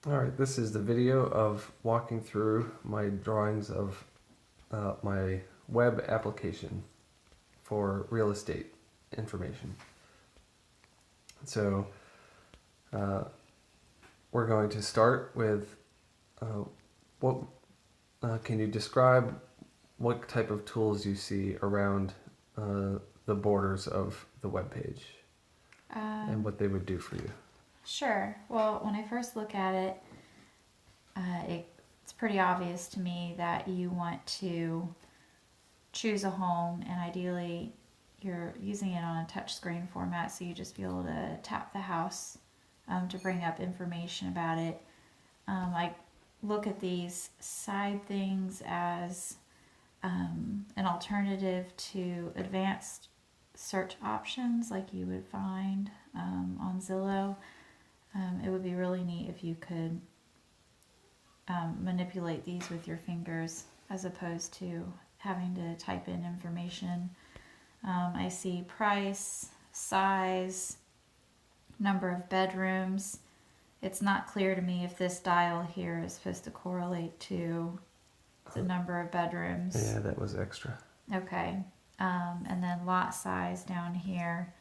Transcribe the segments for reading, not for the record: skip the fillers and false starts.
Alright, this is the video of walking through my drawings of my web application for real estate information. So we're going to start with what can you describe what type of tools you see around the borders of the web page and what they would do for you? Sure. Well, when I first look at it, it's pretty obvious to me that you want to choose a home, and ideally you're using it on a touchscreen format, so you just be able to tap the house to bring up information about it. I look at these side things as an alternative to advanced search options like you would find on Zillow. It would be really neat if you could manipulate these with your fingers as opposed to having to type in information. I see price, size, number of bedrooms. It's not clear to me if this dial here is supposed to correlate to the number of bedrooms. Yeah, that was extra. Okay. And then lot size down here.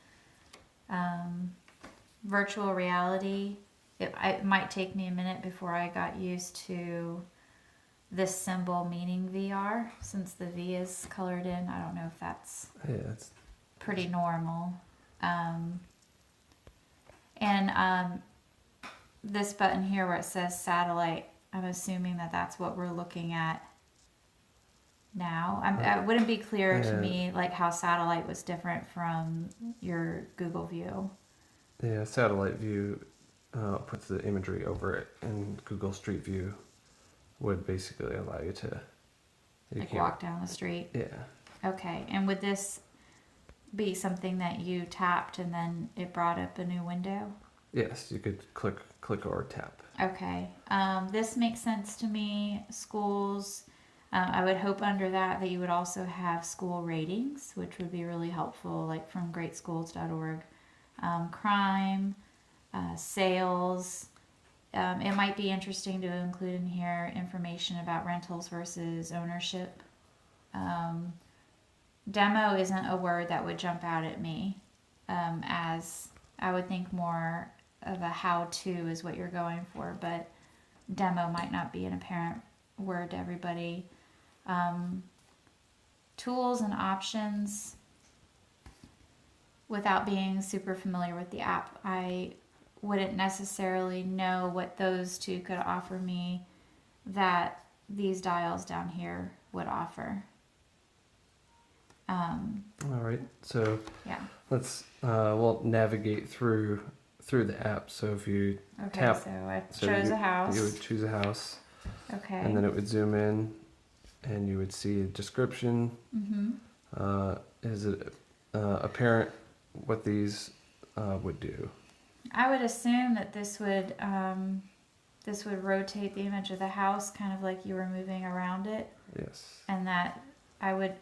Virtual reality. It might take me a minute before I got used to this symbol meaning VR, since the V is colored in. I don't know if that's It's pretty normal. This button here where it says satellite, I'm assuming that that's what we're looking at now. It wouldn't be clear to me like how satellite was different from your Google view. Yeah, satellite view puts the imagery over it, and Google Street View would basically allow you to Walk down the street. Yeah. Okay, and would this be something that you tapped and then it brought up a new window? Yes, you could click or tap. Okay, this makes sense to me. Schools, I would hope under that you would also have school ratings, which would be really helpful, like from greatschools.org. Crime, sales. It might be interesting to include in here information about rentals versus ownership. Demo isn't a word that would jump out at me, as I would think more of a how-to is what you're going for, but demo might not be an apparent word to everybody. Tools and options. Without being super familiar with the app, I wouldn't necessarily know what those two could offer me that these dials down here would offer. All right, so Yeah. let's we'll navigate through the app. So if you Okay, tap, so I chose a house. you would choose a house, Okay. and then it would zoom in, and you would see a description. Is it apparent what these would do? I would assume that this would rotate the image of the house, kind of like you were moving around it. Yes. And that I would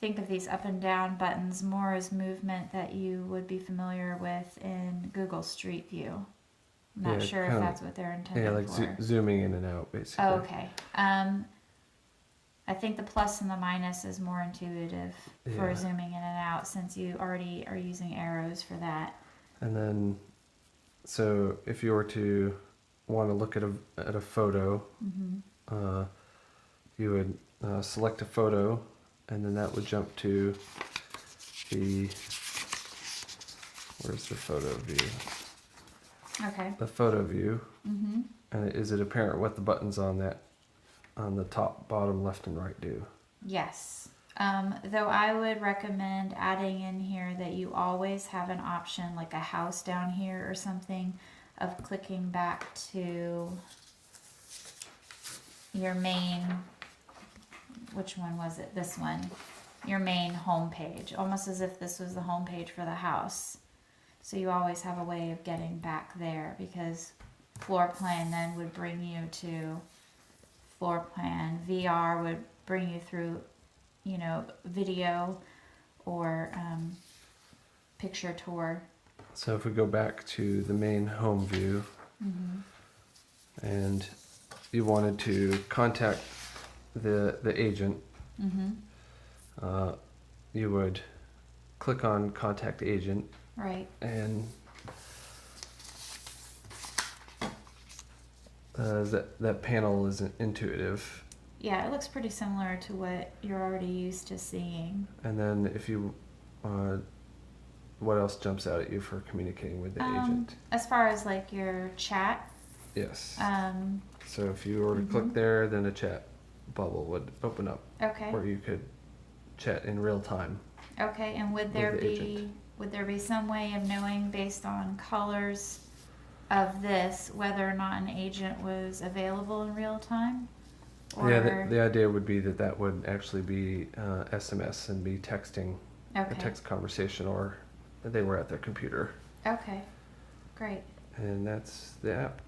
think of these up and down buttons more as movement that you would be familiar with in Google Street View. I'm not sure if that's what they're intended for. Yeah, like zooming in and out, basically. Oh, okay. I think the plus and the minus is more intuitive for zooming in and out, since you already are using arrows for that. And then, so if you were to want to look at a photo, you would select a photo, and then that would jump to where's the photo view? Okay. The photo view. And is it apparent what the buttons on the top, bottom, left, and right do? Yes. Though I would recommend adding in here that you always have an option, like a house down here or something, of clicking back to your main, which one was it? This one. Your main home page, almost as if this was the home page for the house. So you always have a way of getting back there, because floor plan then would bring you to floor plan. VR would bring you through, video or picture tour. So if we go back to the main home view, and you wanted to contact the agent, you would click on Contact Agent, Right. and that panel is intuitive. Yeah, it looks pretty similar to what you're already used to seeing. And then if you, what else jumps out at you for communicating with the agent? As far as like your chat, Yes. um, So if you were to click there, then a chat bubble would open up okay, where you could chat in real time. okay, and would With there the be agent. would there be some way of knowing based on colors of this whether or not an agent was available in real time? Or Yeah, the idea would be that would actually be SMS and be texting, a okay, text conversation, or they were at their computer. okay, great. And that's the app.